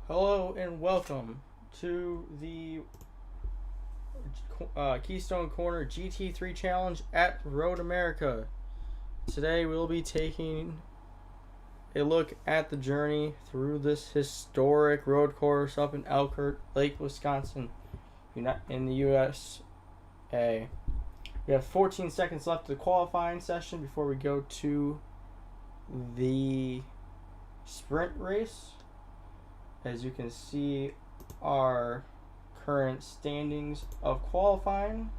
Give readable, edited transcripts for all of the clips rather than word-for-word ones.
Hello and welcome to the Keystone Corner GT3 Challenge at Road America. Today we'll be taking a look at the journey through this historic road course up in Elkhart Lake, Wisconsin, in the USA. We have 14 seconds left of the qualifying session before we go to the sprint race. As you can see, our current standings of qualifying,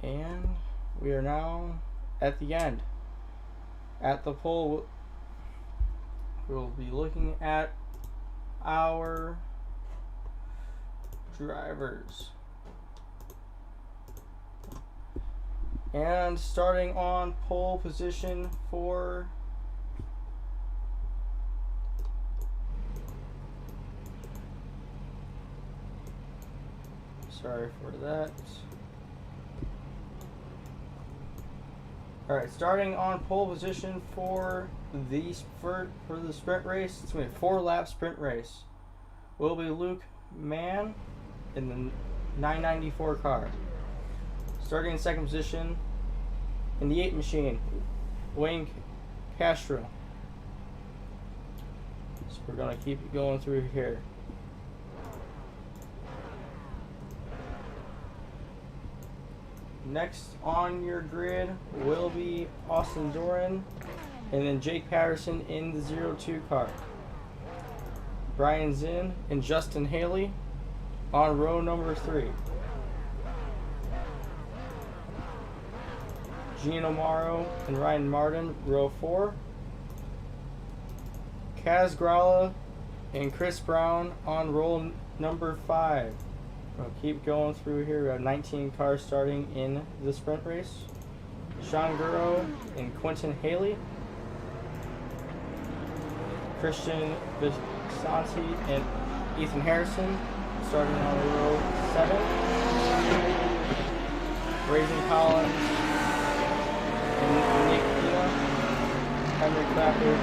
and we are now at the end. At the pole, we'll be looking at our drivers. And starting on pole position for sorry for that. Alright, starting on pole position for the sprint race. It's going to be a 4-lap sprint race. Will be Luke Mann in the 994 car. Starting in second position in the 8 machine, Wayne Castro. So we're going to keep going through here. Next on your grid will be Austin Doran, and then Jake Patterson in the 02 car. Brian Zinn and Justin Haley on row number 3. Gino Morrow and Ryan Martin, row 4. Kaz Gralla and Chris Brown on row number 5. We'll keep going through here. We have 19 cars starting in the sprint race. Sean Gurrow and Quentin Haley. Christian Visconti and Ethan Harrison starting on row 7. Raising Collins and Nick Pina. Henry Clapper,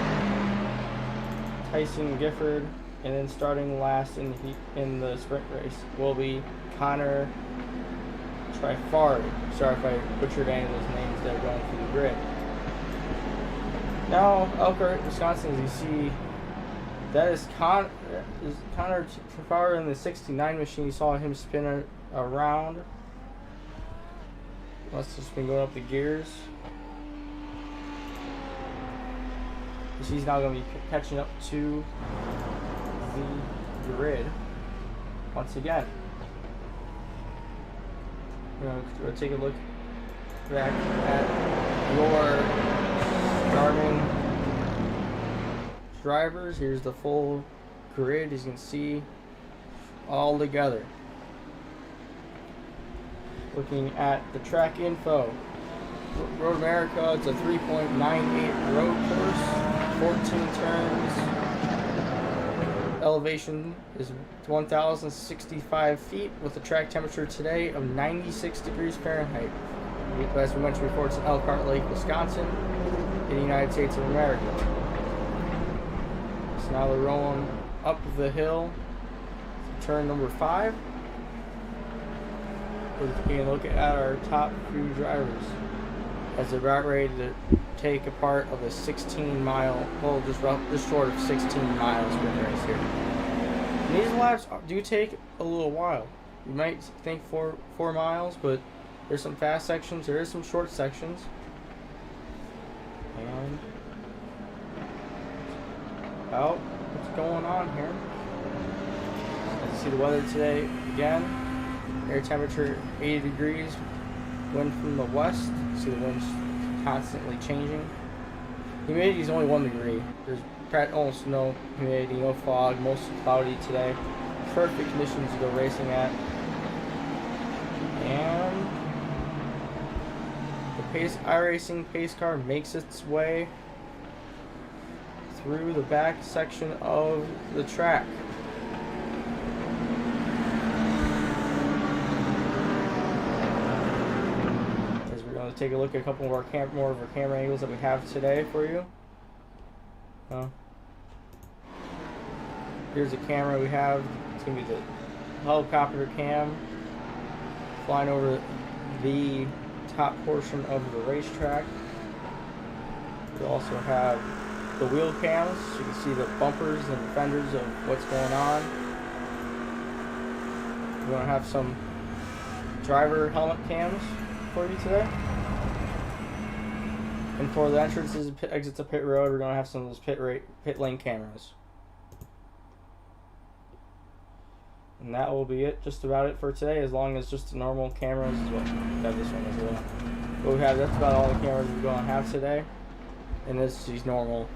Tyson Gifford. And then starting last in the sprint race will be Connor Trifari. Sorry if I butchered any of those names that are going through the grid. Now, Elkhart, Wisconsin, as you see, that is Connor Trifari in the 69 machine. You saw him spin around. Must have just been going up the gears. He's now going to be catching up to the grid once again. We're going to take a look back at your starting drivers. Here's the full grid, as you can see, all together. Looking at the track info, Road America, it's a 3.98 road course, 14 turns. Elevation is 1,065 feet with a track temperature today of 96 degrees Fahrenheit. As we mentioned before, it's in Elkhart Lake, Wisconsin, in the United States of America. So now they're rolling up the hill to turn number 5. We're taking a look at our top few drivers as they're about ready to take a part of a 16-mile, well, just short of 16 miles sprint race here. And these laps do take a little while. You might think 4 miles, but there's some fast sections, there is some short sections. And about what's going on here. As you see the weather today again, air temperature 80 degrees, wind from the west. You see the wind's constantly changing. Humidity is only 1 degree. There's almost no humidity, no fog, mostly cloudy today. Perfect conditions to go racing at. And the iRacing pace car makes its way through the back section of the track. Take a look at a couple more of our camera angles that we have today for you. Here's a camera we have. It's going to be the helicopter cam flying over the top portion of the racetrack. We also have the wheel cams, so you can see the bumpers and fenders of what's going on. We're going to have some driver helmet cams for you today. And for the entrances and exits of pit road, we're going to have some of those pit lane cameras. And that will be it, just about it for today, as long as just the normal cameras as well. We have this one as well. But that's about all the cameras we're going to have today. And this is these normal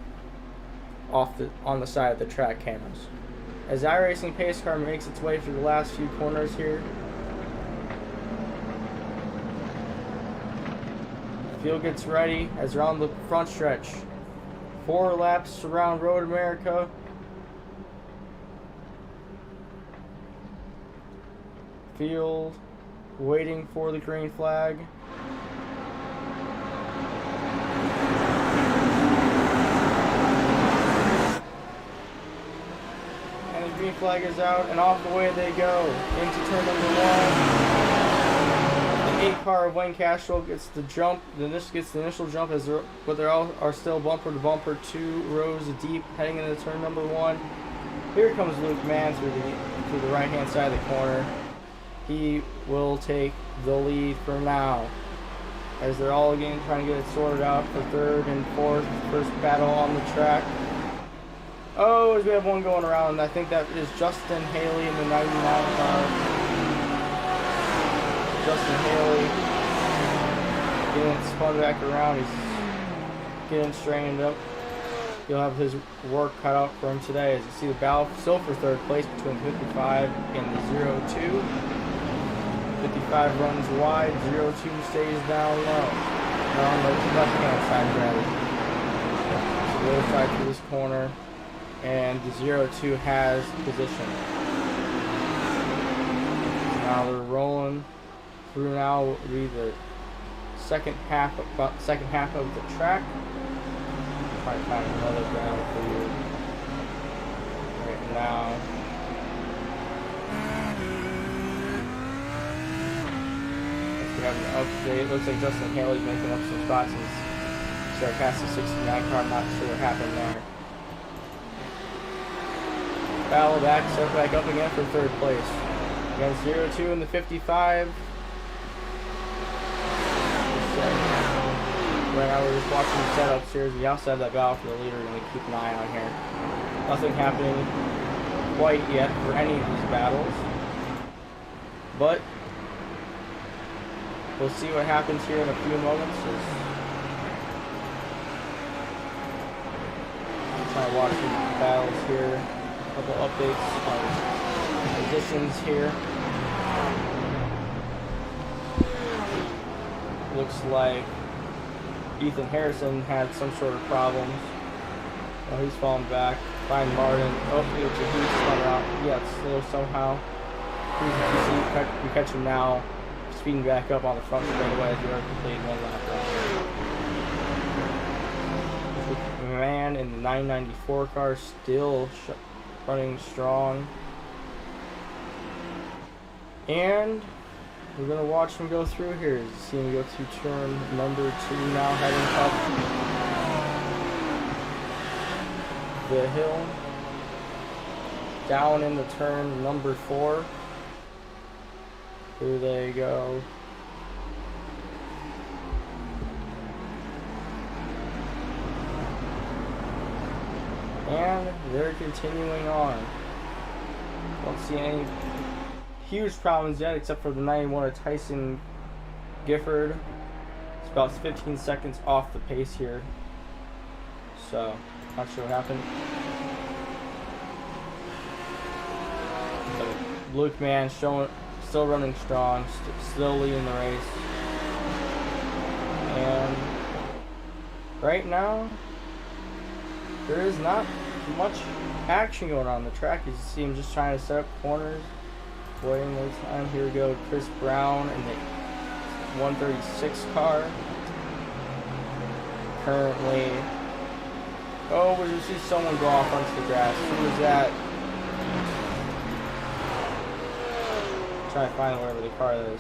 on the side of the track cameras. As iRacing pace car makes its way through the last few corners here, the field gets ready as they're on the front stretch. 4 laps around Road America. Field waiting for the green flag. And the green flag is out, and off the way they go into turn number 1. The 8 car of Wayne Castro gets the jump. This gets the initial jump, but they all are still bumper to bumper, 2 rows deep, heading into turn number 1. Here comes Luke Mann through the right hand side of the corner. He will take the lead for now, as they're all again trying to get it sorted out for 3rd and 4th. First battle on the track. Oh, as we have one going around, I think that is Justin Haley in the 99 car. Justin Haley getting spun back around. He's getting straightened up. He'll have his work cut out for him today. As you see the battle still for 3rd place between 55 and the 02. 55 runs wide, 02 stays down low. Now on the left-hand side, rather. So the other side through this corner, and the 02 has position. So now they're rolling through. Now will be the about the second half of the track. Try to find another battle for you right now. We have an update. It looks like Justin Haley's making up some spots. He's started past the 69 car. I'm not sure what happened there. Battle back, set back up again for 3rd place. Against 02 in the 55. Right now we're just watching the setups here. We also have that battle for the leader. We're going to keep an eye on here. Nothing happening quite yet for any of these battles. But we'll see what happens here in a few moments. I'm trying to watch the battles here. A couple updates on positions here. Looks like Ethan Harrison had some sort of problems. Oh, he's falling back. Brian Martin. Oh, he's spun out. Yeah, it's slow somehow. We catch him now, speeding back up on the front straightaway as we already completed 1 lap run. Man in the 994 car still running strong. And we're going to watch him go through here. See him go through turn number 2 now, heading up the hill. Down into turn number 4. Here they go. And they're continuing on. Don't see any huge problems yet, except for the 91 of Tyson Gifford. It's about 15 seconds off the pace here. So, not sure what happened. But Luke Mann still running strong, still leading the race. And right now, there is not much action going on the track. You see him just trying to set up corners, waiting their time. Here we go, Chris Brown in the 136 car. Currently, oh, we see someone go off onto the grass. Who was that? Try to find wherever the car is.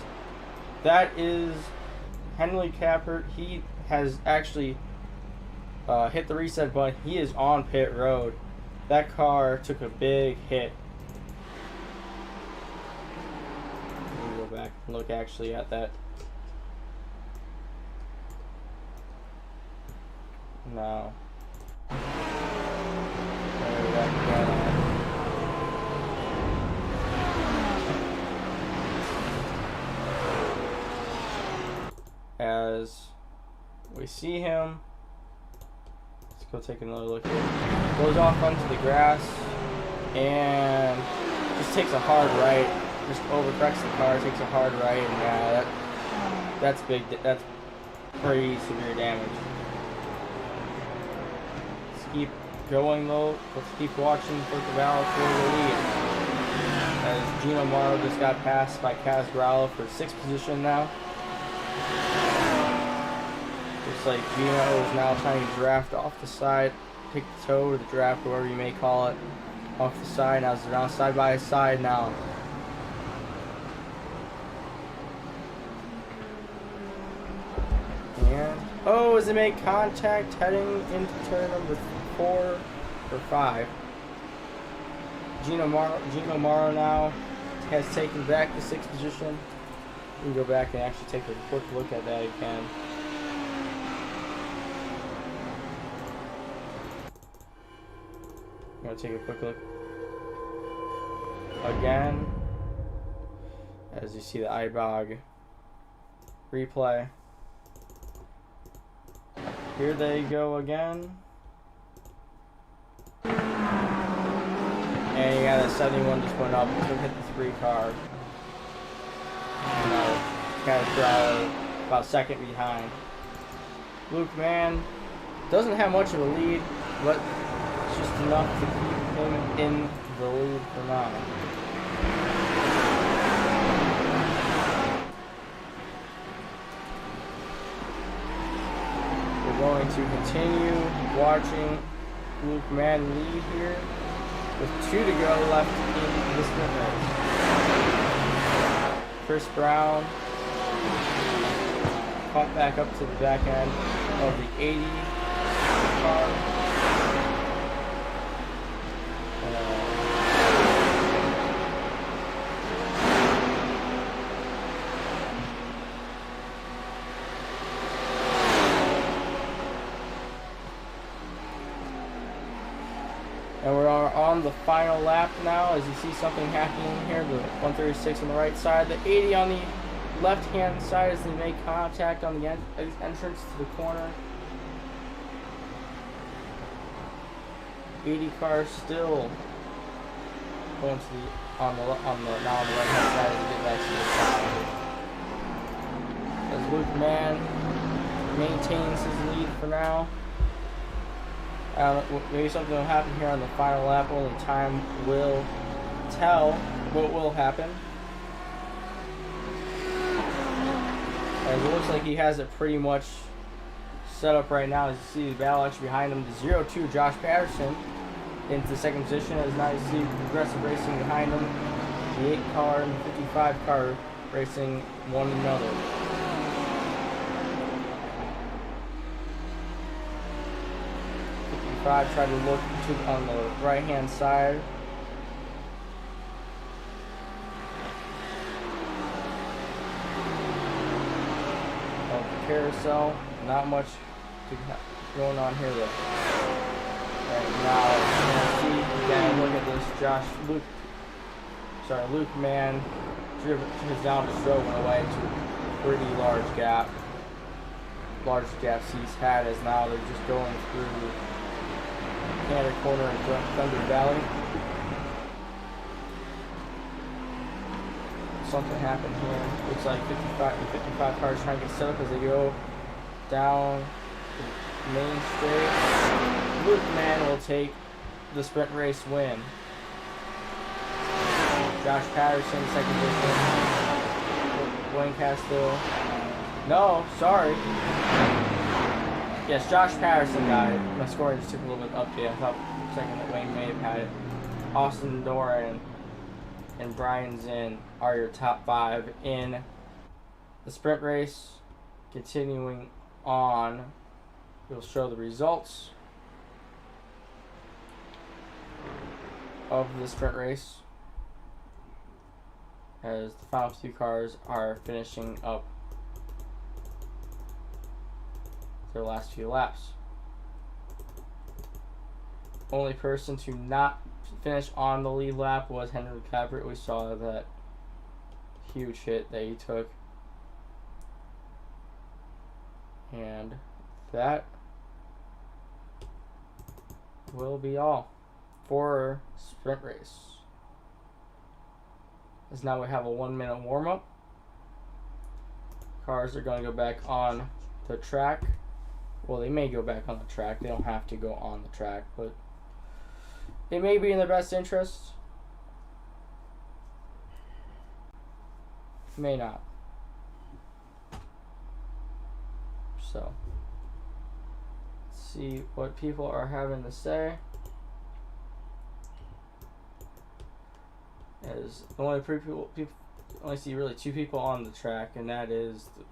That is Henley Capert. He has actually hit the reset button. He is on pit road. That car took a big hit. Let me go back and look actually at that. No. As we see him, let's go take another look here. Goes off onto the grass and just takes a hard right. Just overcorrects the car, takes a hard right, and yeah, that's big. That's pretty severe damage. Let's keep going though. Let's keep watching for Cavallo for the lead. As Gino Morrow just got passed by Kaz Gralla for 6th position now. Looks like Gino is now trying to draft off the side, take the toe or the draft, whatever you may call it, off the side. Now they're on side by side now. And oh, as they make contact heading into turn number 4 or 5. Gino Morrow now has taken back the 6th position. We can go back and actually take a quick look at that again. I'm going to take a quick look again as you see the iBog replay. Here they go again. And you got that 71 just went up. It's going to hit the 3 car. Kind of about 2nd behind. Luke Mann doesn't have much of a lead, but it's just enough to keep him in the lead for now. We're going to continue watching Luke Mann lead here with 2 to go left in this sprint race. Chris Brown caught back up to the back end of the 80 car. And we're on the final lap now, as you see something happening here. The 136 on the right side, the 80 on the left-hand side as they make contact on the entrance to the corner. 80 car still going to the now on the right-hand side as we get back to the side. As Luke Mann maintains his lead for now. Maybe something will happen here on the final lap. Only time will tell what will happen. As it looks like he has it pretty much set up right now. As you see the battle actually behind him. The 0-2 Josh Patterson into the 2nd position. As now you see Progressive Racing behind him. The 8 car and the 55 car racing one another. Try to look on the right hand side. Of the carousel. Not much going on here though. Right now, you can look at this. Luke Mann is down to stroke and away to a pretty large gap. Large gaps he's had, as now they're just going through Canada Corner and Thunder Valley. Something happened here. Looks like 55 cars trying to get set up as they go down the main straight. Luke Mann will take the sprint race win. Josh Patterson, 2nd position. Wayne Castillo. No, sorry. Yes, Josh Patterson got it. My scoring just took a little bit of update. I thought for a second that Wayne may have had it. Austin Doran and Brian Zinn are your top 5 in the sprint race. Continuing on, we'll show the results of the sprint race as the final 2 cars are finishing up their last few laps. Only person to not finish on the lead lap was Henry Clappert. We saw that huge hit that he took. And that will be all for sprint race. As now we have a 1-minute warm-up. Cars are going to go back on the track. Well, they may go back on the track. They don't have to go on the track, but it may be in their best interest. May not. So, let's see what people are having to say. As the only people only see really 2 people on the track, and that is the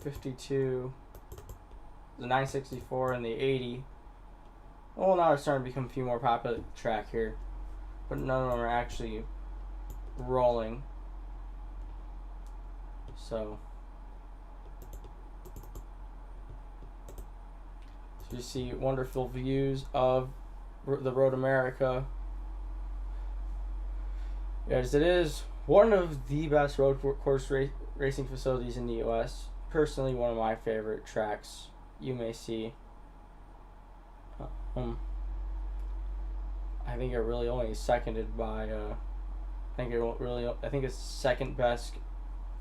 52, the 964, and the 80. Well, now it's starting to become a few more popular track here, but none of them are actually rolling. So you see wonderful views of the Road America, as it is one of the best road course racing facilities in the U.S. Personally, one of my favorite tracks you may see. I think it really only is seconded by I think it's second best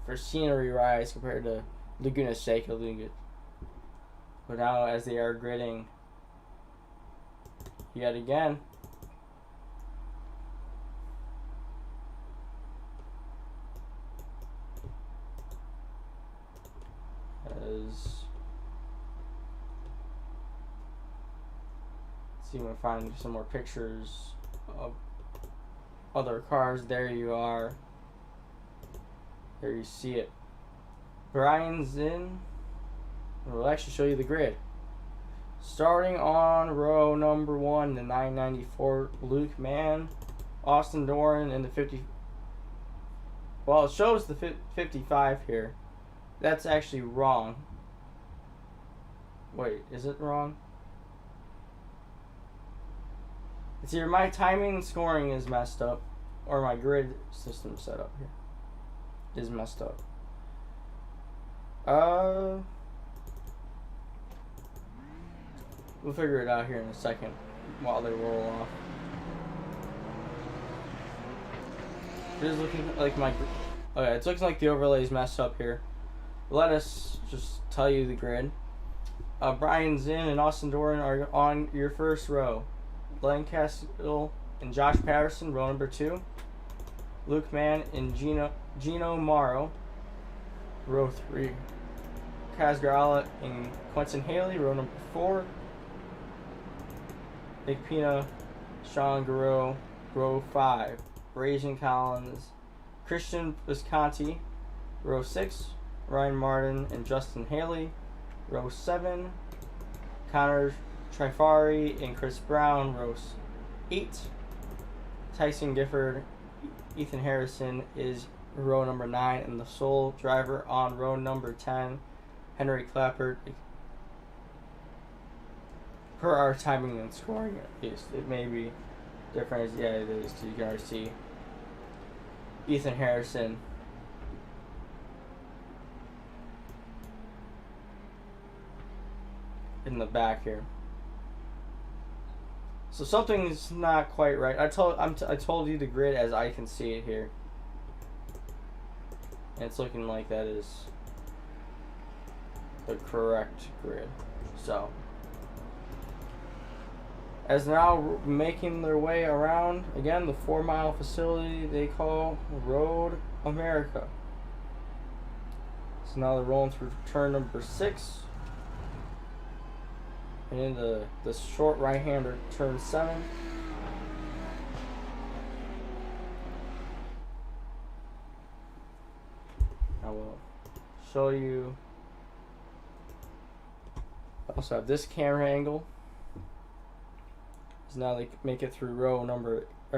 for scenery rise compared to Laguna Seca. But now, as they are gridding yet again, let's see if we can find some more pictures of other cars. There you are. There you see it. Brian's in. We'll actually show you the grid. Starting on row number 1, the 994, Luke Mann, Austin Doran in the 50. Well, it shows the 55 here. That's actually wrong. Wait, is it wrong? It's either my timing and scoring is messed up, or my grid system setup here is messed up. We'll figure it out here in a second while they roll off. It is looking like my... Okay, it's looking like the overlay is messed up here. Let us just tell you the grid. Brian Zinn and Austin Doran are on your first row. Glenn Castill and Josh Patterson, row number 2. Luke Mann and Gino Morrow, row 3. Kaz Grala and Quentin Haley, row number 4. Nick Pina, Sean Garreau, row 5. Rajan Collins, Christian Visconti, row 6. Ryan Martin and Justin Haley, row 7. Connor Trifari and Chris Brown, row 8. Tyson Gifford, Ethan Harrison is row number 9, and the sole driver on row number 10, Henry Clappert. Per our timing and scoring, at least. It may be different. Yeah, it is. You can already see Ethan Harrison in the back here. So something's not quite right. I told you the grid as I can see it here, and it's looking like that is the correct grid. So, as now making their way around again the 4-mile facility they call Road America. So now they're rolling through turn number 6. And in the short right-hander, turn 7. show you. I also have this camera angle. So now they make it through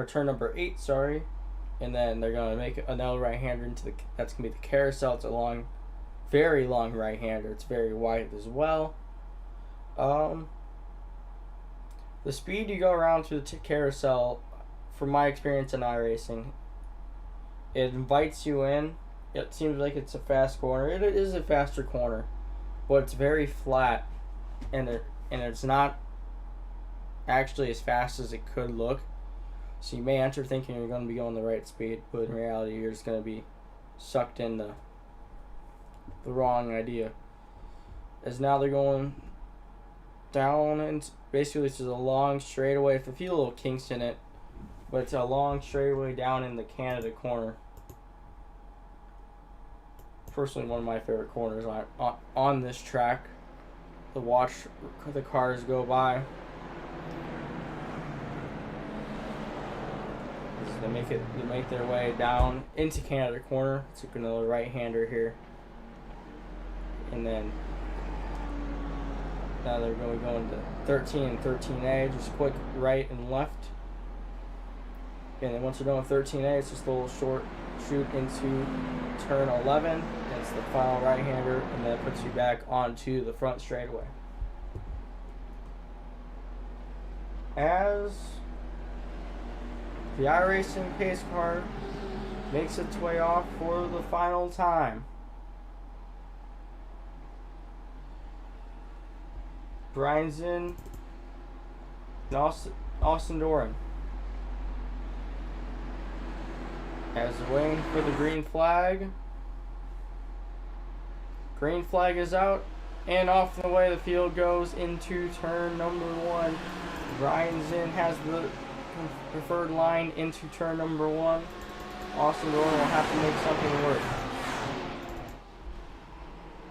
turn number 8, sorry. And then they're gonna make another right-hander into that's gonna be the carousel. It's a very long right-hander. It's very wide as well. The speed you go around through the carousel, from my experience in iRacing, it invites you in. It seems like it's a fast corner. It is a faster corner, but it's very flat, and it's not actually as fast as it could look. So you may enter thinking you're going to be going the right speed, but in reality you're just going to be sucked in the wrong idea. As now they're going down, and basically it's just a long straightaway. If you feel a little kinks in it, but it's a long straightaway down in the Canada corner. Personally, one of my favorite corners on this track to watch the cars go by. They make their way down into Canada corner. It's another right-hander here, and then now they're going to 13 and 13A, just quick right and left. And then once you're done with 13A, it's just a little short shoot into turn 11. And it's the final right-hander, and then it puts you back onto the front straightaway. As the iRacing pace car makes its way off for the final time, Brian Zinn and Austin Doran. As they're waiting for the green flag. Green flag is out, and off and away the field goes into turn number 1. Brian Zinn has the preferred line into turn number 1. Austin Doran will have to make something work.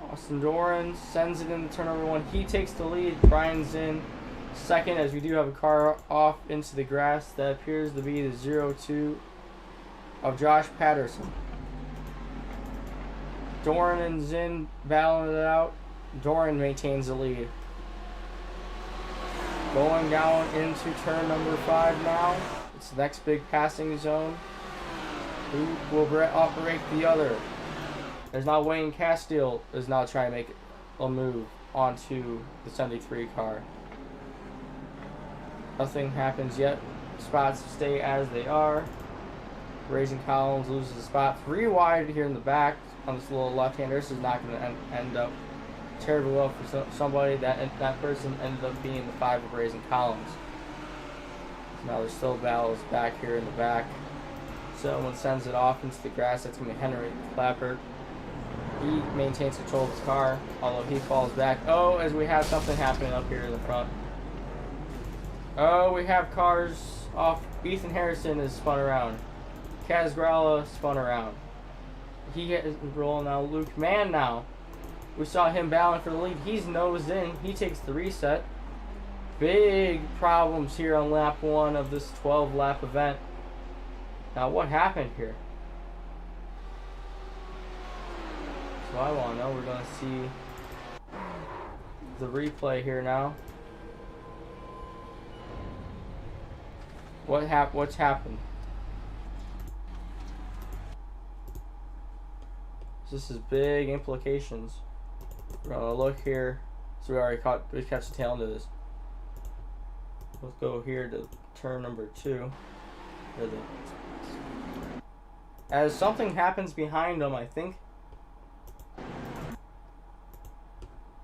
Austin Doran sends it into turn number 1. He takes the lead. Brian Zinn second, as we do have a car off into the grass. That appears to be the 0-2 of Josh Patterson. Doran and Zinn battling it out. Doran maintains the lead. Going down into turn number 5 now. It's the next big passing zone. Who will operate the other? There's now Wayne Castile is now trying to make a move onto the 73 car. Nothing happens yet. Spots stay as they are. Raising Collins loses the spot. 3 wide here in the back on this little left-hander. This is not going to end up terribly well for somebody. That person ended up being the 5 of Raising Collins. So now there's still battles back here in the back. Someone sends it off into the grass. That's going to be Henry Clapper. He maintains control of his car, although he falls back. Oh, as we have something happening up here in the front. Oh, we have cars off. Ethan Harrison is spun around. Kaz Gralla spun around. He is rolling now. Luke Mann now. We saw him battling for the lead. He's nosed in. He takes the reset. Big problems here on lap 1 of this 12-lap event. Now, what happened here? So I want to know. We're going to see the replay here now. What's happened? This is big implications. We're gonna look here. So we catch the tail end of this. Let's go here to turn number 2. As something happens behind them, I think.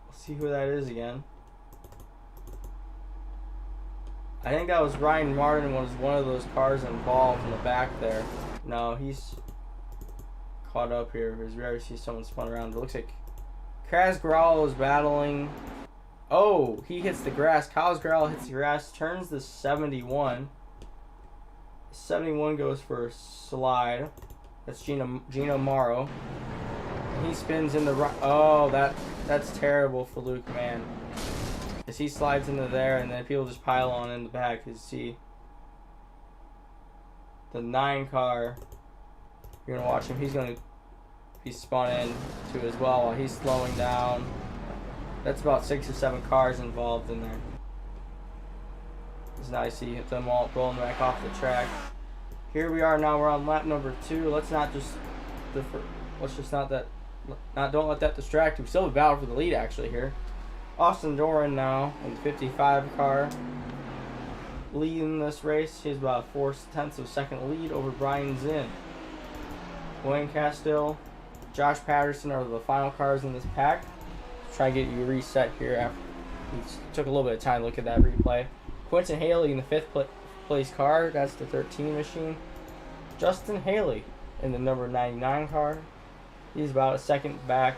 Let's see who that is again. I think that was Ryan Martin, was one of those cars involved in the back there. No, he's caught up here. As we already see someone spun around. It looks like Kaz Gralla is battling. Oh, he hits the grass. Kaz Gralla hits the grass, turns the 71. 71 goes for a slide. That's Gino Morrow. He spins in the right. Oh, that's terrible for Luke Mann. As he slides into there, and then people just pile on in the back. You see the 9 car. You're gonna watch him. He's gonna be spun in to as well while he's slowing down. That's about 6 or 7 cars involved in there. It's nice to see them all rolling back off the track. Here we are now. We're on lap number 2. Don't let that distract you. We still have a battle for the lead actually here. Austin Doran now in the 55 car, leading this race. He has about 4/10 of a second lead over Brian Zinn. Wayne Castile, Josh Patterson are the final cars in this pack. Try and get you reset here after we took a little bit of time to look at that replay. Quentin Haley in the 5th place car. That's the 13 machine. Justin Haley in the number 99 car. He's about a second back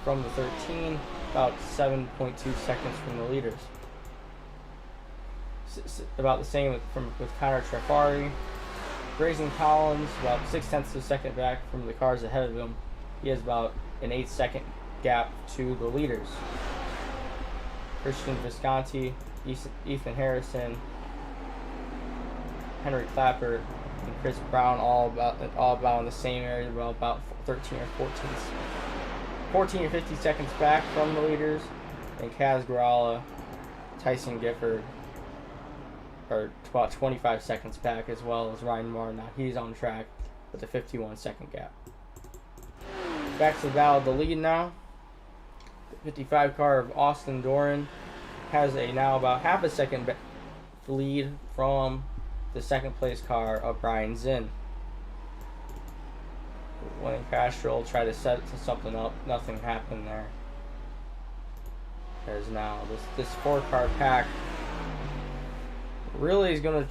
from the 13, about 7.2 seconds from the leaders. About the same with Connor Trafari. Grayson Collins, about 6/10 of a second back from the cars ahead of him. He has about an 8-second gap to the leaders. Christian Visconti, Ethan Harrison, Henry Clapper, and Chris Brown all about in the same area, about 13 or 50 seconds back from the leaders. And Kaz Gralla, Tyson Gifford are about 25 seconds back, as well as Ryan Martin. Now he's on track with a 51-second gap. Back to the battle of the lead now. The 55 car of Austin Doran has now about half a second lead from the 2nd place car of Brian Zinn. When Castro tried to set something up, nothing happened there. There's now this 4-car pack really is gonna.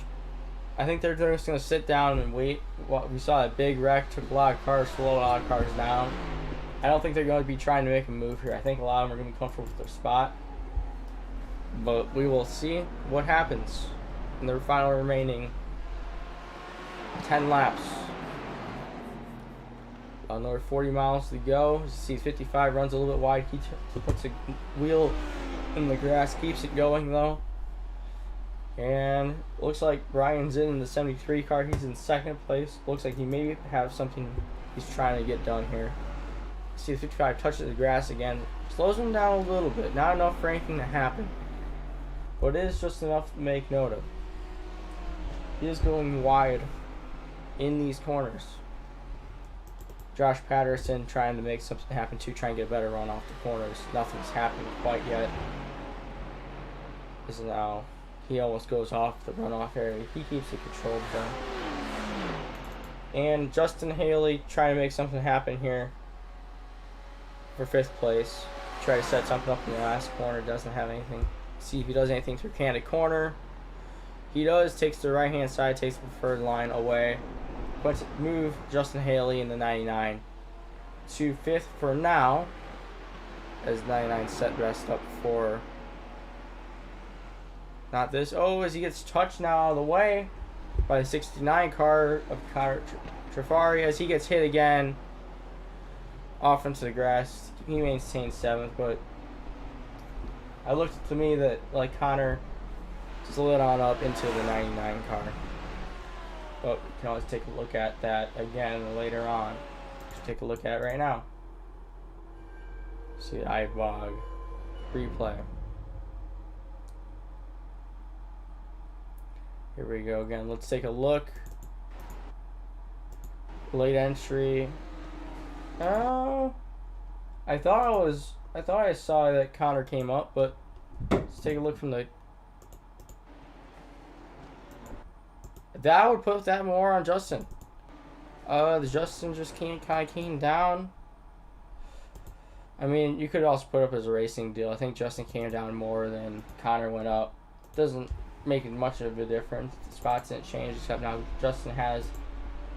I think they're just gonna sit down and wait. We saw that big wreck, took a lot of cars, slowed a lot of cars down. I don't think they're going to be trying to make a move here. I think a lot of them are going to be comfortable with their spot. But we will see what happens in the final remaining 10 laps. Another 40 miles to go. You see 55 runs a little bit wide. He puts a wheel in the grass, keeps it going though. And looks like Brian's in the 73 car. He's in 2nd place. Looks like he may have something he's trying to get done here. See the 55 touches the grass again. Slows him down a little bit. Not enough for anything to happen. But it is just enough to make note of. He is going wide in these corners. Josh Patterson trying to make something happen too. Trying to get a better run off the corners. Nothing's happened quite yet. This is now. He almost goes off the runoff area. He keeps it controlled though. And Justin Haley trying to make something happen here for 5th place. Try to set something up in the last corner. Doesn't have anything. See if he does anything through candid corner. He does. Takes the right hand side. Takes the preferred line away. But move Justin Haley in the 99 to 5th for now. As 99 set rest up for. Not this. Oh, as he gets touched now out of the way by the 69 car of Connor Trafari. As he gets hit again off into the grass. He maintains 7th, but I looked to me that like Connor slid on up into the 99 car. But you can always take a look at that again later on. Just take a look at it right now. See the iVlog replay. Here we go again. Let's take a look. Late entry. Oh, I thought I saw that Connor came up, but let's take a look from the. That would put that more on Justin. Justin just kind of came down. I mean, you could also put up as a racing deal. I think Justin came down more than Connor went up. Doesn't make much of a difference. The spots didn't change, except now Justin has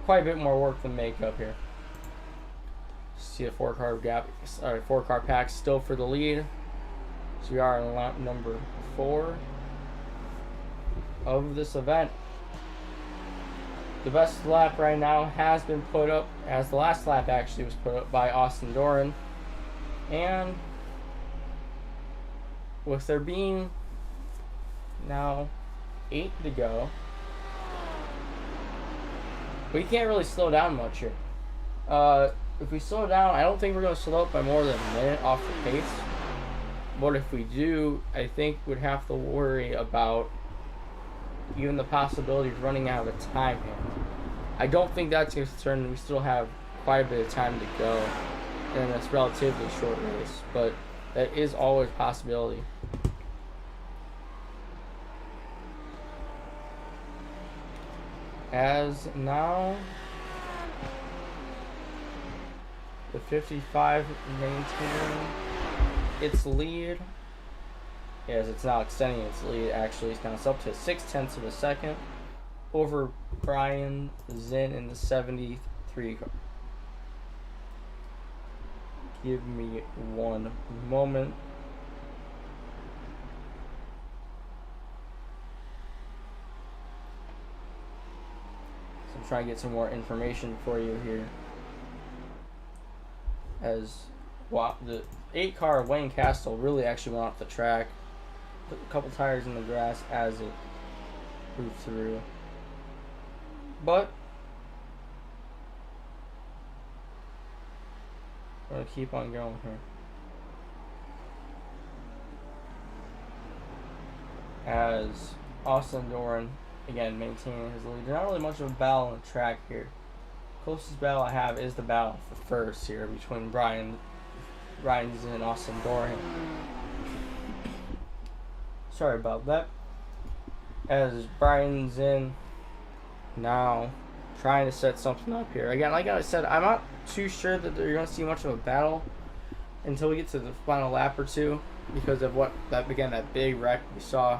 quite a bit more work than makeup here. See a 4-car pack still for the lead. So we are on lap number 4 of this event. The best lap right now has been put up, as the last lap actually was put up by Austin Doran. And with there being now 8 to go, we can't really slow down much here. if we slow down, I don't think we're going to slow up by more than a minute off the pace. But if we do, I think we'd have to worry about even the possibility of running out of time here. I don't think that's a concern. We still have quite a bit of time to go in this relatively short race, but that is always a possibility. As now, the 55 maintaining its lead. Yes, it's now extending its lead. Actually, it's now up to 0.6 of a second over Brian Zinn in the 73 car. Give me one moment. So I'm trying to get some more information for you here. As the 8 car Wayne Castle really actually went off the track, put a couple tires in the grass as it moved through, but we're gonna keep on going here. As Austin Doran again maintaining his lead. Not really much of a battle on the track here. Closest battle I have is the battle for first here between Brian Zinn and Austin Doran. Sorry about that. As Brian Zinn now trying to set something up here. Again, like I said, I'm not too sure that you're going to see much of a battle until we get to the final lap or two, because of that big wreck we saw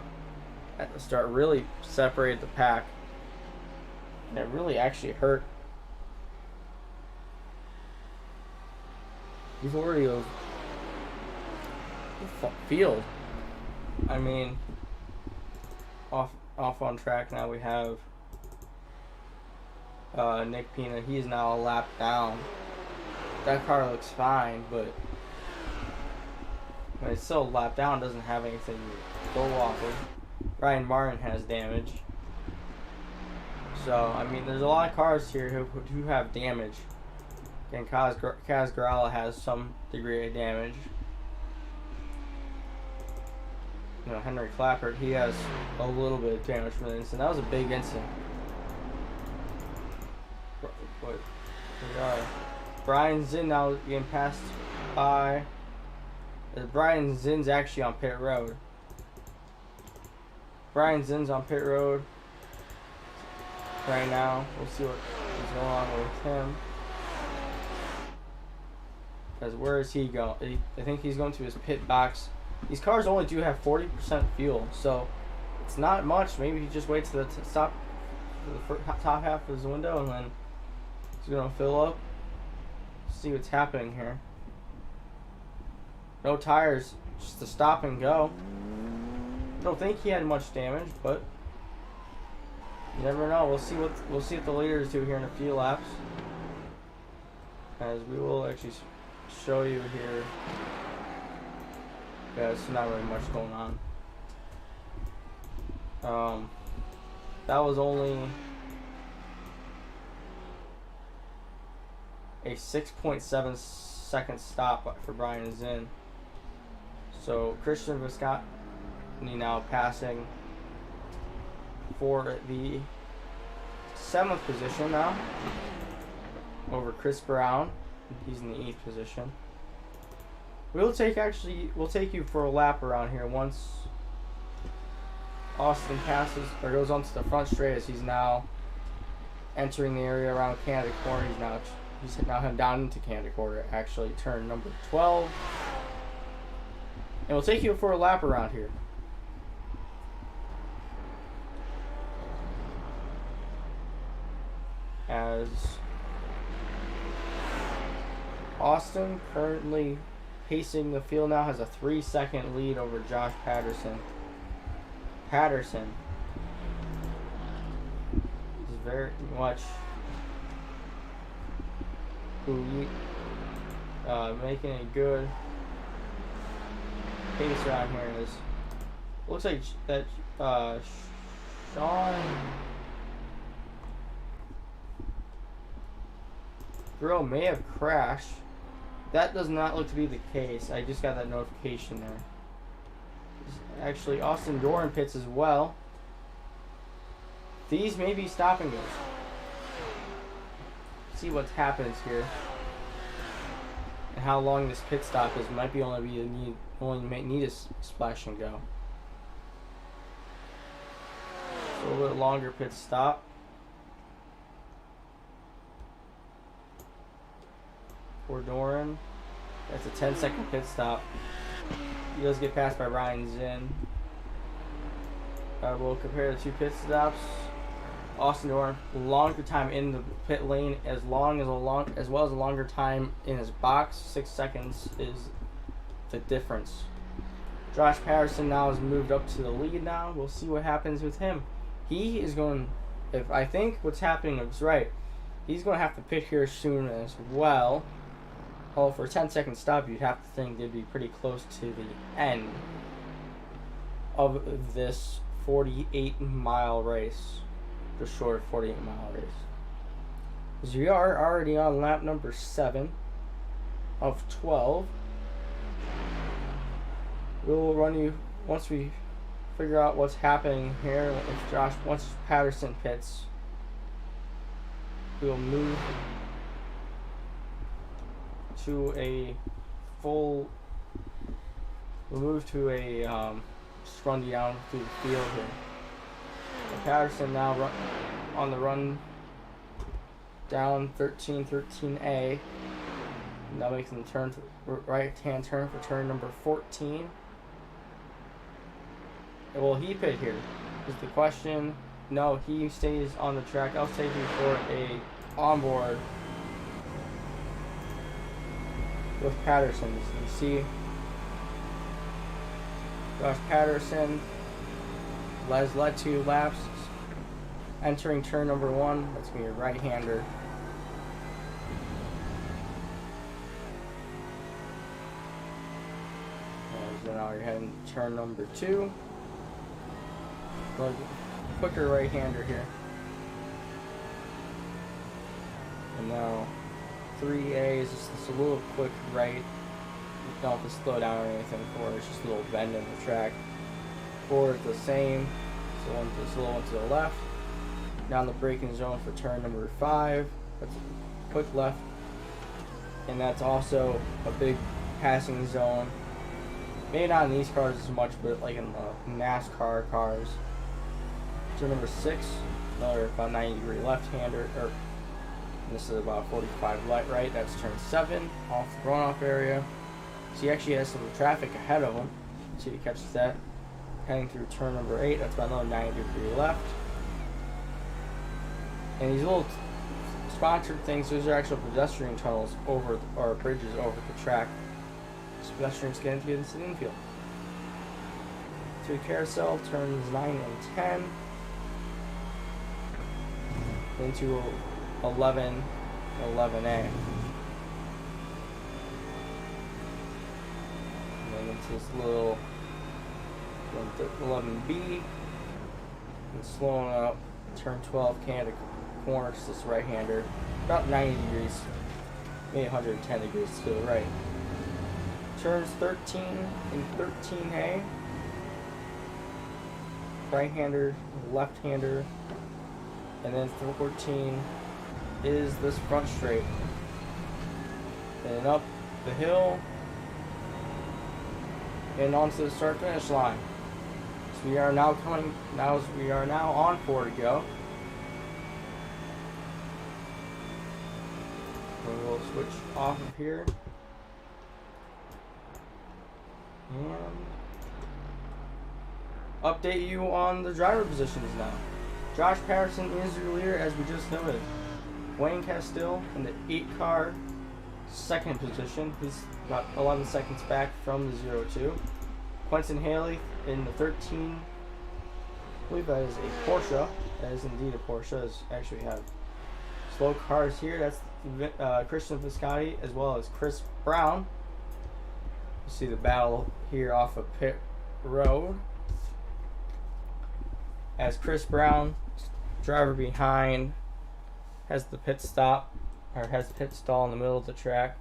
at the start really separated the pack, and it really actually hurt majority of the field. I mean, off on track now we have Nick Pina. He is now a lap down. That car looks fine, but when it's still a lap down, doesn't have anything to go off of. Ryan Martin has damage. So, I mean, there's a lot of cars here who have damage. And Kaz Grala has some degree of damage. You know, Henry Clappert, he has a little bit of damage from the incident. That was a big incident. But Brian Zinn now getting passed by. Brian Zinn's actually on pit road. Brian Zinn's on pit road right now. We'll see what is going on with him. Because where is he going? I think he's going to his pit box. These cars only do have 40% fuel, so it's not much. Maybe he just waits to the top half of his window, and then he's going to fill up. See what's happening here. No tires, just to stop and go. Don't think he had much damage, but you never know. We'll see what the leaders do here in a few laps, as we will actually show you here. Yeah, there's not really much going on. That was only a 6.7 second stop for Brian Zinn. So Christian Viscotti now passing for the 7th position now over Chris Brown. He's in the 8th position. We'll take you for a lap around here once Austin passes or goes onto the front straight, as he's now entering the area around Canada Corner. He's now heading down into Canada Corner, actually turn number 12. And we'll take you for a lap around here. As Austin, currently pacing the field now, has a 3-second lead over Josh Patterson. Patterson is very much making a good pace around here. Looks like that Sean grill may have crashed. That does not look to be the case. I just got that notification there. Actually, Austin Doran pits as well. These may be stopping us. See what happens here. And how long this pit stop is. Might be only need a splash and go. So a little bit longer pit stop. For Doran. That's a 10-second pit stop. He does get passed by Ryan Zinn. We'll compare the two pit stops. Austin Doran, longer time in the pit lane, as well as a longer time in his box. 6 seconds is the difference. Josh Patterson now has moved up to the lead now. We'll see what happens with him. He is going, if I think what's happening is right, he's going to have to pit here soon as well. Oh, for a 10-second stop, you'd have to think they'd be pretty close to the end of this 48-mile race. Just short of 48-mile race. As we are already on lap number 7 of 12. We'll run you, once we figure out what's happening here, once Patterson pits, we'll move to a just run you down through the field here. And Patterson now on the run down 13A. Now making the turn to right-hand turn for turn number 14. Will he pit here? Is the question. No, he stays on the track. I'll take you for a onboard with Patterson. As you can see, Josh Patterson has led 2 laps. Entering turn number 1, that's going to be a right-hander. So now you're heading to turn number 2. Quicker right-hander here. And now 3A is just a little quick right. You don't have to slow down or anything for it. It's just a little bend in the track. 4 is the same. So this little one to the left. Down the braking zone for turn number 5. That's a quick left. And that's also a big passing zone. Maybe not in these cars as much, but like in the NASCAR cars. Turn number 6, another about 90-degree left-hander, this is about 45 right. That's turn 7, off the runoff area. So he actually has some traffic ahead of him. See if he catches that. Heading through turn number 8, that's about another 90-degree left. And these little sponsored things, those are actual pedestrian tunnels over, or bridges over the track. So pedestrians get into the infield. To the carousel, turns 9 and 10. Into 11, 11A. And then into this little 11B. And slowing up, turn 12, Canada corner, to this right-hander. About 90 degrees, maybe 110 degrees to the right. Turns 13 and 13A. Right-hander, left-hander. And then 14 is this front straight. And up the hill. And onto the start finish line. So we are now on 4 to go. We'll switch off of here. And update you on the driver positions now. Josh Patterson is your leader, as we just noted. Wayne Castile in the 8-car second position. He's about 11 seconds back from the 0-2. Quentin Haley in the 13. I believe that is a Porsche. That is indeed a Porsche. As actually have slow cars here. That's Christian Visconti as well as Chris Brown. You see the battle here off of pit road. As Chris Brown, driver behind, has the pit stop or has pit stall in the middle of the track.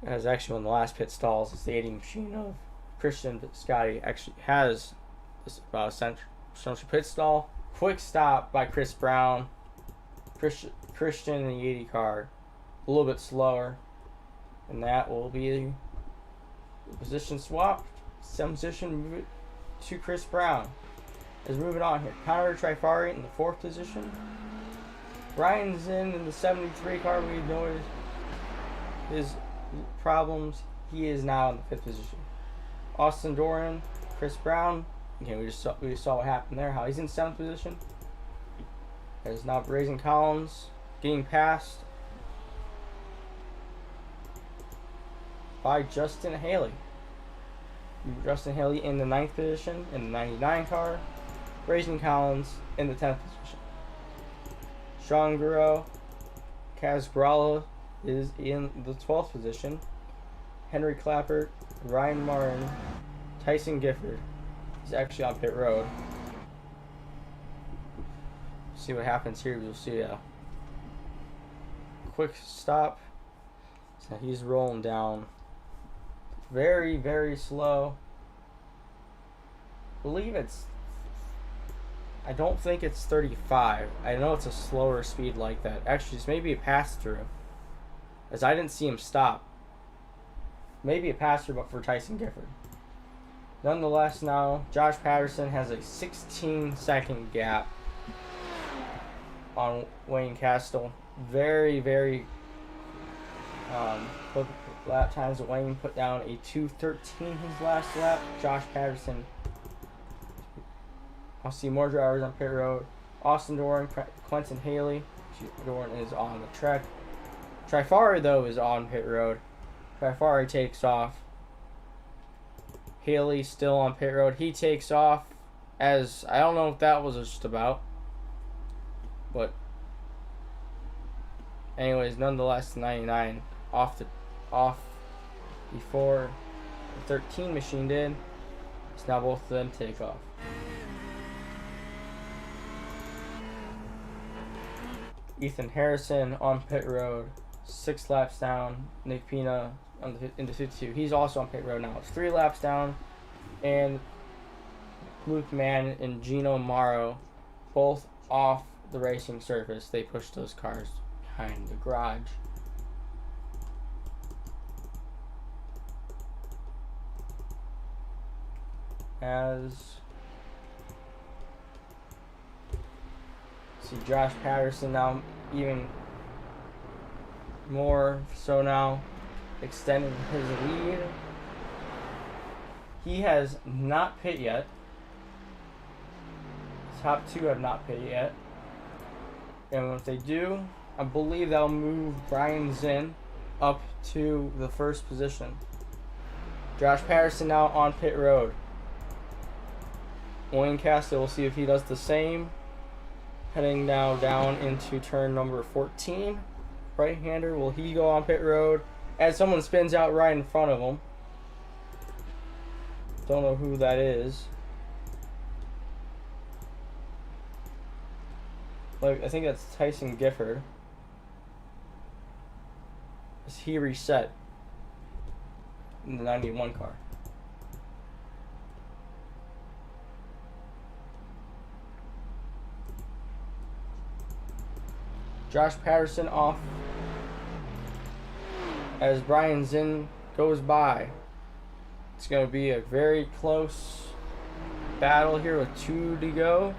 As actually one of the last pit stalls, it's the 80 machine of Christian Scotty actually has this central pit stall. Quick stop by Chris Brown. Christian in the 80 car, a little bit slower, and that will be the position swap. Some position move it to Chris Brown. Is moving on here. Connor Trifari in the 4th position. Ryan's in the 73 car. We know his problems. He is now in the 5th position. Austin Doran, Chris Brown. Okay, we saw what happened there. How he's in 7th position. There's now Brazen Collins getting passed by Justin Haley. Justin Haley in the 9th position in the 99 car. Brazen Collins in the 10th position. Sean Guro, Kaz Gralla is in the 12th position. Henry Clappert, Ryan Martin, Tyson Gifford is actually on pit road. See what happens here. You'll see a quick stop. So he's rolling down very, very slow. I don't think it's 35. I know it's a slower speed like that. Actually, it's maybe a pass through, as I didn't see him stop. Maybe a pass through, but for Tyson Gifford. Nonetheless, now Josh Patterson has a 16-second gap on Wayne Castle. Very, very quick lap times. Wayne put down a 2:13 his last lap. Josh Patterson. I'll see more drivers on pit road. Austin Doran, Quentin Haley. Doran is on the track. Trifari, though, is on pit road. Trifari takes off. Haley still on pit road. He takes off, as I don't know what that was just about. But anyways, nonetheless, 99 off before the 13 machine did. So now both of them take off. Ethan Harrison on pit road, 6 laps down. Nick Pina in the 52. He's also on pit road now. It's 3 laps down. And Luke Mann and Gino Morrow, both off the racing surface. They pushed those cars behind the garage. As see Josh Patterson now even more so now extending his lead. He has not pit yet. Top 2 have not pit yet. And if they do, I believe they'll move Brian Zinn up to the 1st position. Josh Patterson now on pit road. Wayne Castle, we'll see if he does the same. Heading now down into turn number 14. Right-hander, will he go on pit road as someone spins out right in front of him? Don't know who that is. Like, I think that's Tyson Gifford. As he reset in the 91 car. Josh Patterson off as Brian Zinn goes by. It's going to be a very close battle here with 2 to go.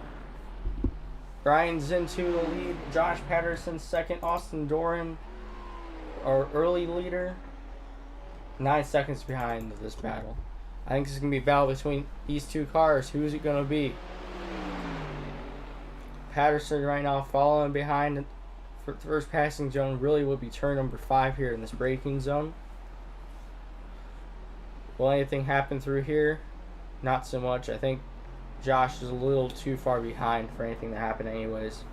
Brian Zinn to the lead. Josh Patterson second. Austin Doran, our early leader, 9 seconds behind this battle. I think this is going to be a battle between these 2 cars. Who's it going to be? Patterson right now following behind. First passing zone really will be turn number 5 here in this braking zone. Will anything happen through here? Not so much. I think Josh is a little too far behind for anything to happen anyways.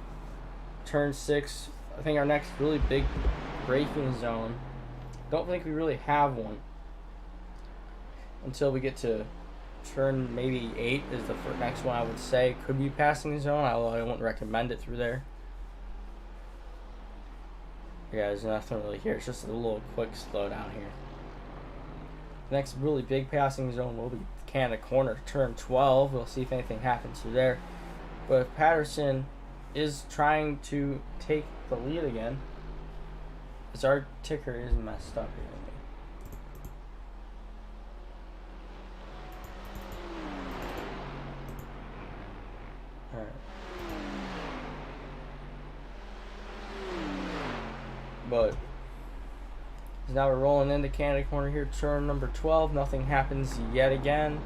Turn 6, I think our next really big braking zone. Don't think we really have one until we get to turn maybe 8 is the next one I would say. Could be passing zone, although I wouldn't recommend it through there. Yeah, there's nothing really here. It's just a little quick slowdown here. Next really big passing zone will be Canada corner, turn 12. We'll see if anything happens through there. But if Patterson is trying to take the lead again, as our ticker is messed up here. Alright. But now we're rolling into Canada corner here, turn number 12. Nothing happens yet again.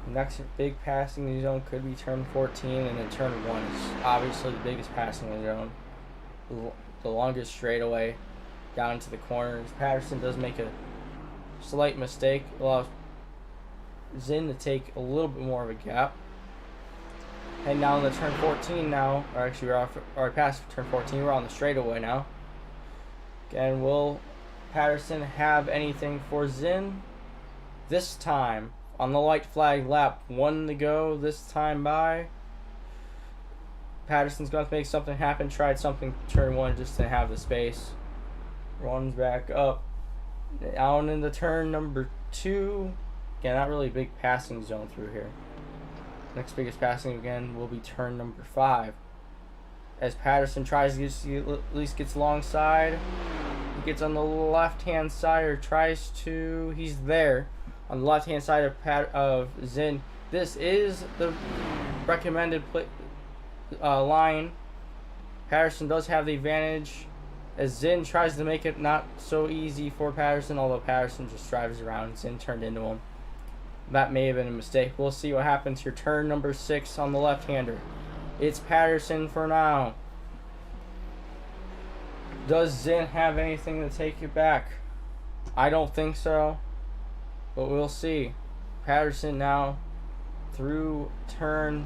Next big passing zone could be turn 14, and then turn 1 is obviously the biggest passing zone. The longest straightaway down to the corners. Patterson does make a slight mistake, allows Zinn to take a little bit more of a gap. Heading down to turn 14 now, or actually we're already past turn 14, we're on the straightaway now. Again, will Patterson have anything for Zinn? This time, on the white flag lap, 1 to go this time by. Patterson's going to make something happen, tried something turn 1, just to have the space. Runs back up. Down into turn number 2. Again, not really a big passing zone through here. Next biggest passing again will be turn number 5. As Patterson tries to at least gets alongside. He gets on the left-hand side, or tries to. He's there on the left-hand side of Zinn. This is the recommended line. Patterson does have the advantage, as Zinn tries to make it not so easy for Patterson, although Patterson just drives around. Zinn turned into him. That may have been a mistake. We'll see what happens here. Turn number 6 on the left-hander. It's Patterson for now. Does Zinn have anything to take it back? I don't think so, but we'll see. Patterson now through turn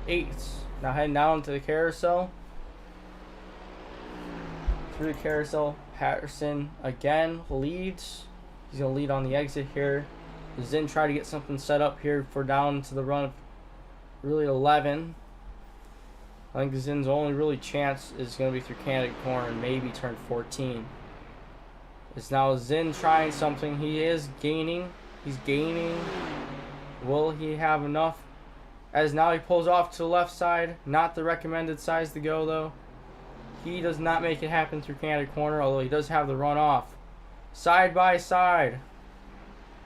8. Now heading down to the carousel. Through the carousel, Patterson again leads. He's going to lead on the exit here. Zinn try to get something set up here for down to the run of really 11. I think Zinn's only really chance is going to be through Canada corner and maybe turn 14. It's now Zinn trying something. He is gaining. He's gaining. Will he have enough? As now he pulls off to the left side. Not the recommended size to go though. He does not make it happen through Canada corner, although he does have the run off. Side by side.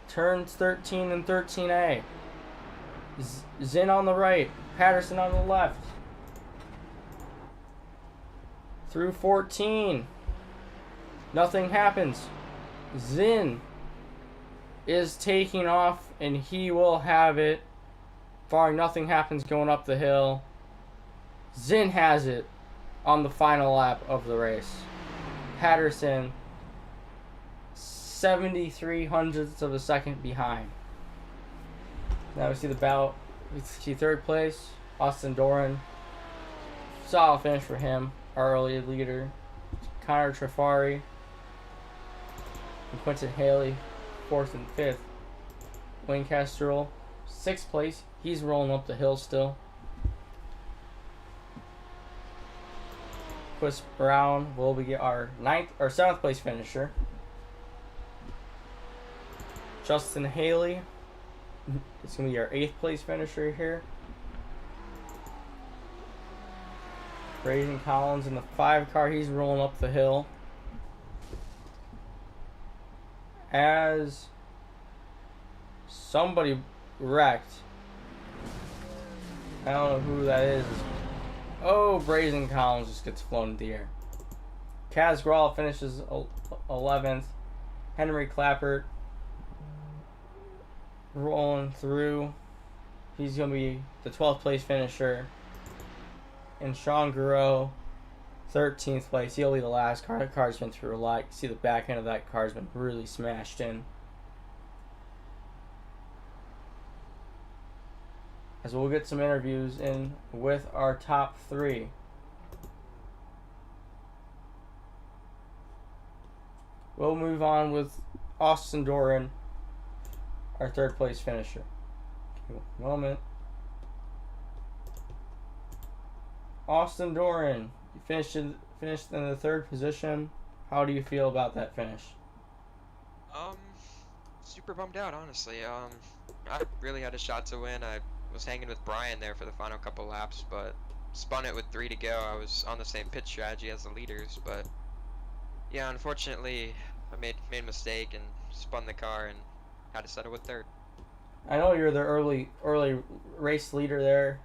Turns 13 and 13A. Zinn on the right. Patterson on the left. Through 14. Nothing happens. Zinn is taking off, and he will have it. Barring nothing happens going up the hill. Zinn has it on the final lap of the race. Patterson 73 hundredths of a second behind. Now we see the battle. We see third place, Austin Doran. Solid finish for him. Our early leader, Connor Trafari. And Quentin Haley, 4th and 5th. Wayne Castrol, 6th place. He's rolling up the hill still. Chris Brown will be our 7th place finisher. Justin Haley, it's going to be our 8th place finisher here. Braden Collins in the 5 car, he's rolling up the hill. As somebody wrecked. I don't know who that is. Oh, Braden Collins just gets flown into the air. Kaz Grawl finishes 11th. Henry Clappert rolling through. He's going to be the 12th place finisher. And Sean Garreau, 13th place. He'll be the last car. That car's been through a lot. You see the back end of that car's been really smashed in. As we'll get some interviews in with our top 3. We'll move on with Austin Doran, our 3rd place finisher. Give me a moment. Austin Doran, he finished in finished in the third position. How do you feel about that finish? Um, Super bummed out, honestly. I really had a shot to win. I was hanging with Brian there for the final couple laps, but spun it with 3 to go. I was on the same pit strategy as the leaders, but yeah, unfortunately, I made a mistake and spun the car and had to settle with third. I know you're the early race leader there.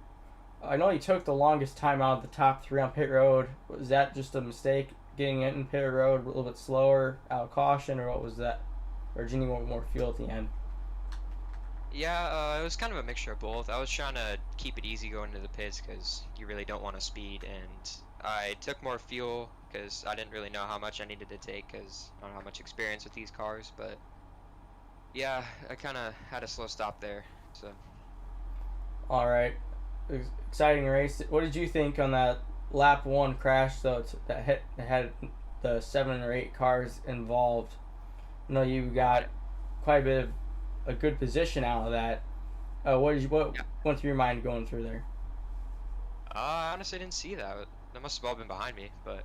I know you took the longest time out of the top three on pit road. Was that just a mistake getting it in pit road a little bit slower out of caution, or what was that? Or did you need more fuel at the end? Yeah, it was kind of a mixture of both. I was trying to keep it easy going into the pits because you really don't want to speed, and I took more fuel because I didn't really know how much I needed to take because I don't have much experience with these cars, but yeah, I kind of had a slow stop there. So, All right, exciting race. What did you think on that lap one crash though? That had the 7 or 8 cars involved. I know you got quite a bit of a good position out of that. What yeah. went through your mind going through there? I honestly didn't see that. That must have all been behind me, but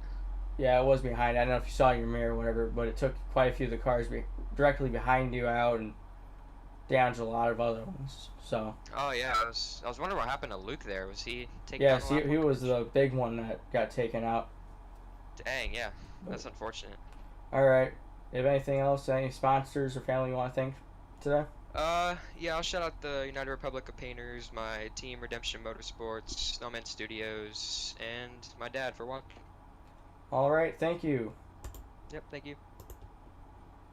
Yeah, it was behind. I don't know if you saw your mirror or whatever, but it took quite a few of the cars directly behind you out and damaged a lot of other ones. So oh yeah, I was wondering what happened to Luke there. Was he taken down yes, the he, lap he one? was the big one that got taken out. Dang, yeah, But that's unfortunate. all right, you have anything else? Any sponsors or family you want to thank today? Yeah, I'll shout out the United Republic of Painters, my team Redemption Motorsports, Snowman Studios, and my dad for watching. All right, thank you. Yep, thank you.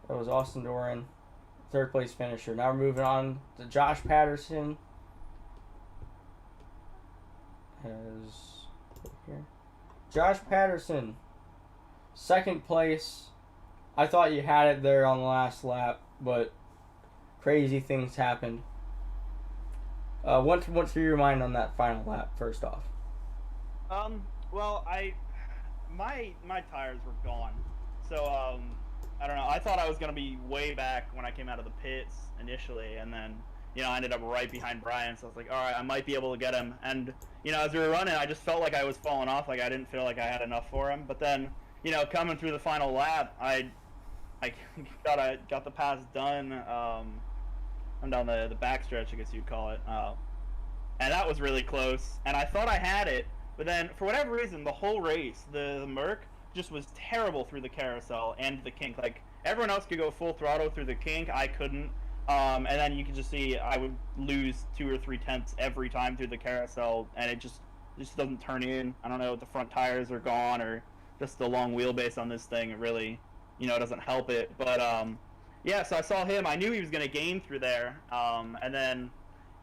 That was Austin Doran, third place finisher. Now we're moving on to Josh Patterson. As here, Josh Patterson, second place. I thought you had it there on the last lap, but crazy things happened. What's through your mind on that final lap? First off, Well, my tires were gone, so I don't know. I thought I was gonna be way back when I came out of the pits initially, and then I ended up right behind Brian. So I was like, all right, I might be able to get him. And as we were running, I just felt like I was falling off. Like I didn't feel like I had enough for him. But then coming through the final lap, I got the pass done. I'm down the backstretch, I guess you'd call it. And that was really close. And I thought I had it, but then for whatever reason, the whole race, the Merc just was terrible through the carousel and the kink. Like everyone else could go full throttle through the kink, I couldn't. And then you could just see I would lose 2 or 3 tenths every time through the carousel, and it just doesn't turn in. I don't know if the front tires are gone or just the long wheelbase on this thing. It really, doesn't help it. But yeah, so I saw him. I knew he was going to gain through there, and then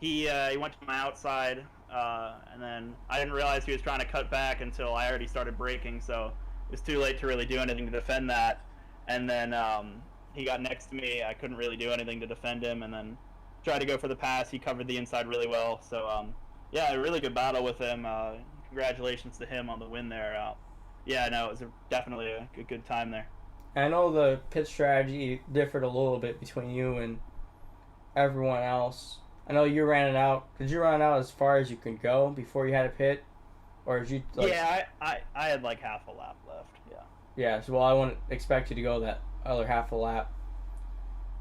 he went to my outside, and then I didn't realize he was trying to cut back until I already started braking. So it was too late to really do anything to defend that. And then he got next to me. I couldn't really do anything to defend him, and then tried to go for the pass. He covered the inside really well. So yeah, a really good battle with him. Congratulations to him on the win there. Yeah, no, it was definitely a good time there. I know the pit strategy differed a little bit between you and everyone else. I know you ran it out. Did you run it out as far as you could go before you had a pit, or did you? Yeah, I had like half a lap left. Yeah. Yeah. So well, I wouldn't expect you to go that other half a lap.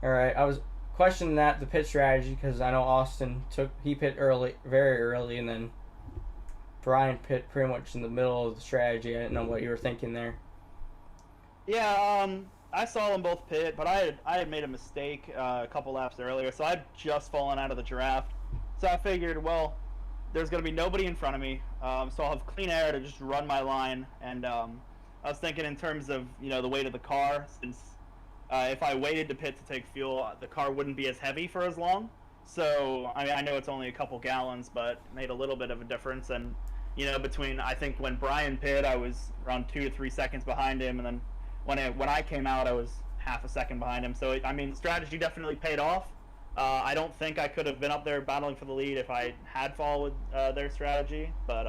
All right. I was questioning the pit strategy because I know Austin he pit early, very early, and then Brian pit pretty much in the middle of the strategy. I didn't know what you were thinking there. Yeah, I saw them both pit, but I had made a mistake a couple laps earlier, so I'd just fallen out of the draft. So I figured, well, there's going to be nobody in front of me, so I'll have clean air to just run my line. And I was thinking in terms of the weight of the car, since if I waited to pit to take fuel, the car wouldn't be as heavy for as long. So I mean, I know it's only a couple gallons, but it made a little bit of a difference. And between I think when Brian pit, I was around 2 to 3 seconds behind him, and then when I came out, I was half a second behind him. So I mean, strategy definitely paid off. I don't think I could have been up there battling for the lead if I had followed their strategy. But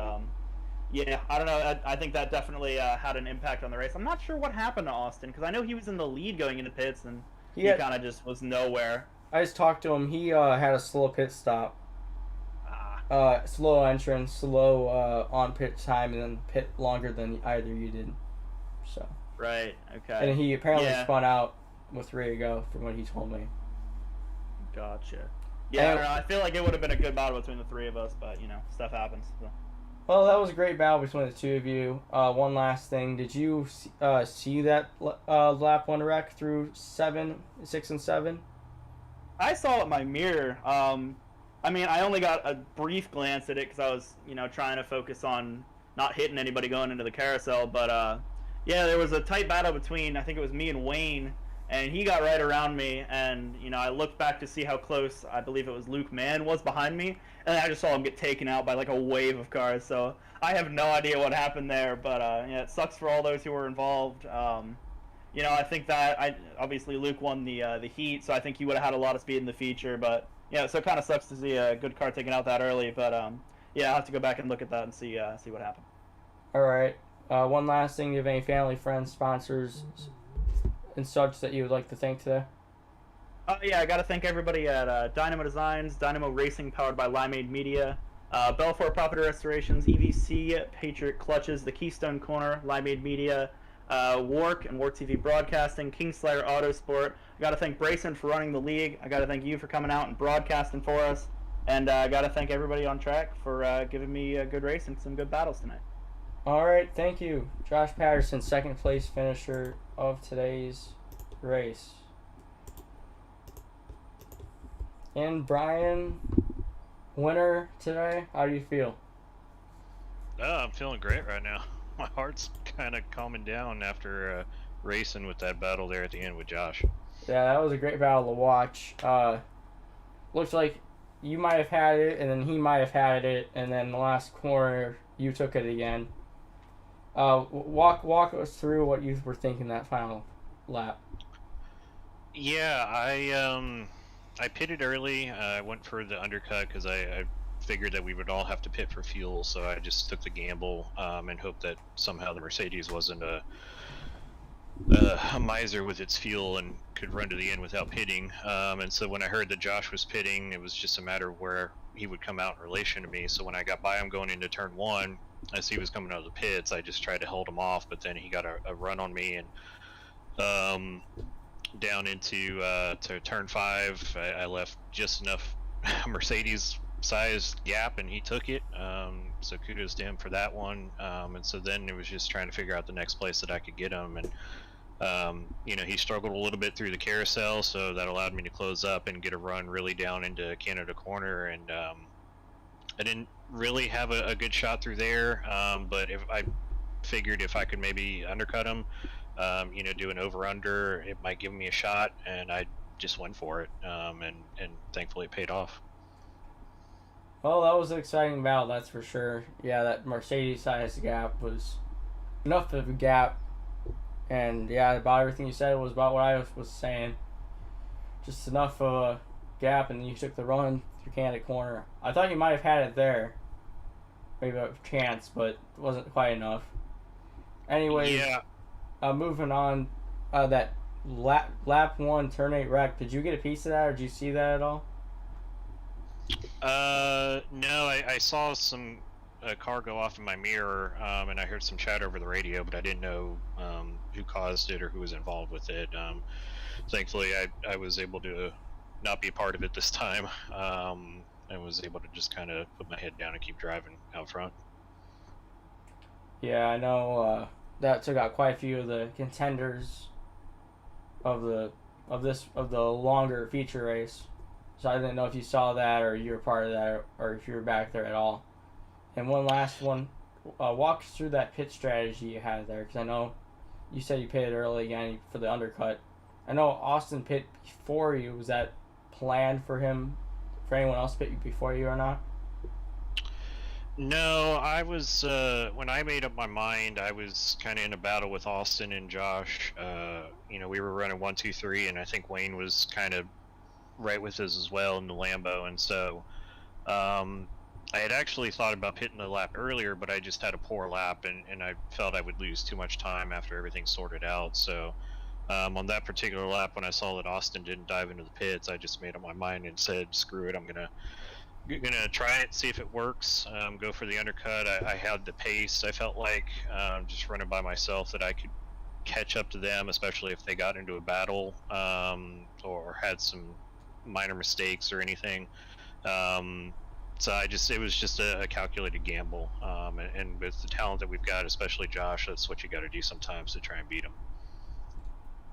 yeah, I don't know. I think that definitely had an impact on the race. I'm not sure what happened to Austin because I know he was in the lead going into pits, and he kind of just was nowhere. I just talked to him. He had a slow pit stop. Slow entrance, slow on pit time, and then pit longer than either you did. So. Right. Okay. And he apparently Yeah. spun out with 3 to go, from what he told me. Gotcha. Yeah, I don't know. I feel like it would have been a good battle between the 3 of us, but stuff happens. So. Well, that was a great battle between the 2 of you. One last thing, did you see that lap 1 wreck through 6 and 7? I saw it in my mirror. I mean, I only got a brief glance at it because I was, trying to focus on not hitting anybody going into the carousel. But yeah, there was a tight battle between, I think it was me and Wayne, and he got right around me. And I looked back to see how close I believe it was Luke Mann was behind me, and I just saw him get taken out by like a wave of cars. So I have no idea what happened there, but yeah, it sucks for all those who were involved. I think that obviously Luke won the heat, so I think he would have had a lot of speed in the feature. But yeah, so it kind of sucks to see a good car taken out that early. But yeah, I'll have to go back and look at that and see what happened. All right. One last thing, do you have any family, friends, sponsors, and such that you would like to thank today? Yeah, I got to thank everybody at Dynamo Designs, Dynamo Racing, powered by Limeade Media, Belfort Property Restorations, EVC, Patriot Clutches, the Keystone Corner, Limeade Media, Wark and Wark TV Broadcasting, Kingslayer Autosport. I got to thank Brayson for running the league. I got to thank you for coming out and broadcasting for us. And I got to thank everybody on track for giving me a good race and some good battles tonight. All right, thank you. Josh Patterson, second place finisher of today's race. And Brian, winner today. How do you feel? I'm feeling great right now. My heart's kind of calming down after racing with that battle there at the end with Josh. Yeah, that was a great battle to watch. Looks like you might have had it, and then he might have had it, and then the last corner you took it again. Walk us through what you were thinking that final lap. Yeah, I pitted early. I went for the undercut because I figured that we would all have to pit for fuel, so I just took the gamble and hoped that somehow the Mercedes wasn't a miser with its fuel and could run to the end without pitting. And so when I heard that Josh was pitting, it was just a matter of where he would come out in relation to me. So when I got by him going into turn 1, as he was coming out of the pits, I just tried to hold him off, but then he got a run on me, and down into to turn 5, I left just enough Mercedes sized gap and he took it, so kudos to him for that one. And so then it was just trying to figure out the next place that I could get him, and he struggled a little bit through the carousel, so that allowed me to close up and get a run really down into Canada Corner. And I didn't really have a good shot through there, but if I figured if I could maybe undercut him, do an over-under, it might give me a shot, and I just went for it, and thankfully it paid off. Well, that was an exciting battle, that's for sure. Yeah, that Mercedes-sized gap was enough of a gap, and yeah, about everything you said was about what I was saying. Just enough of a gap, and you took the run through Canada Corner. I thought you might have had it there, maybe a chance, but it wasn't quite enough. Anyways, yeah. Moving on, that lap 1 turn 8 wreck, did you get a piece of that, or did you see that at all? No, I saw some car go off in my mirror, and I heard some chatter over the radio, but I didn't know who caused it or who was involved with it. Thankfully, I was able to not be a part of it this time, and was able to just kind of put my head down and keep driving out front. Yeah, I know that took out quite a few of the contenders of the longer feature race. So I didn't know if you saw that, or you were part of that, or if you were back there at all. And one last one, walk us through that pit strategy you had there, because I know you said you pitted early again for the undercut. I know Austin pit before you. Was that planned for him, for anyone else to pit before you or not? No, I was, when I made up my mind, I was kind of in a battle with Austin and Josh. We were running 1, 2, 3, and I think Wayne was kind of right with us as well in the Lambo. And so I had actually thought about pitting the lap earlier, but I just had a poor lap, and I felt I would lose too much time after everything sorted out. So on that particular lap, when I saw that Austin didn't dive into the pits, I just made up my mind and said, screw it, I'm gonna try it, see if it works, go for the undercut. I had the pace. I felt like just running by myself that I could catch up to them, especially if they got into a battle or had some minor mistakes or anything. So it was just a calculated gamble. And with the talent that we've got, especially Josh, that's what you got to do sometimes to try and beat him.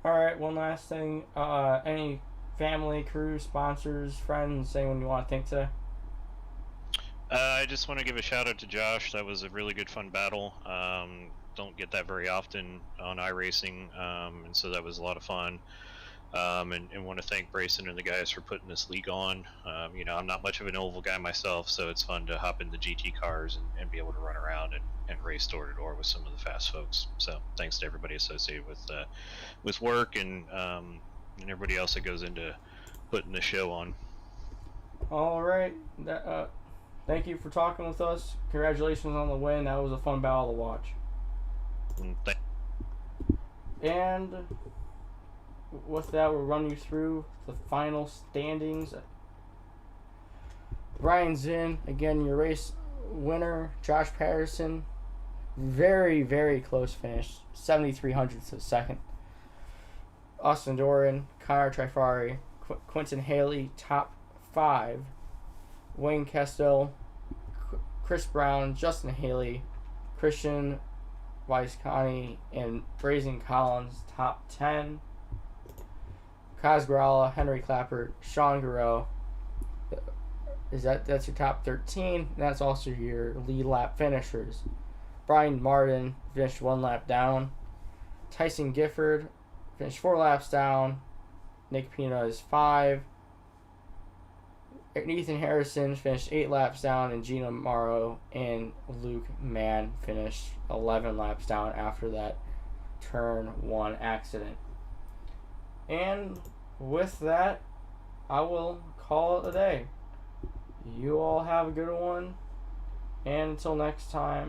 All right, one last thing. Any family, crew, sponsors, friends, anyone you want to thank today? I just want to give a shout out to Josh. That was a really good, fun battle. Don't get that very often on iRacing, and so that was a lot of fun. And want to thank Brayson and the guys for putting this league on. I'm not much of an oval guy myself, so it's fun to hop in the GT cars and be able to run around and race door to door with some of the fast folks. So thanks to everybody associated with work and everybody else that goes into putting the show on. All right. Thank you for talking with us. Congratulations on the win. That was a fun battle to watch. And with that, we'll run you through the final standings. Brian's in. Again, your race winner, Josh Patterson. Very, very close finish. 73 hundredths of a second. Austin Doran, Connor Trifari, Quentin Haley, top 5. Wayne Kestel, Chris Brown, Justin Haley, Christian Weiscani, and Brazen Collins, top 10. Kaz Gralla, Henry Clapper, Sean Garreau. That's your top 13. And that's also your lead lap finishers. Brian Martin finished 1 lap down. Tyson Gifford finished 4 laps down. Nick Pina is 5. Ethan Harrison finished 8 laps down, and Gino Morrow and Luke Mann finished 11 laps down after that turn 1 accident. And with that, I will call it a day. You all have a good one, and until next time.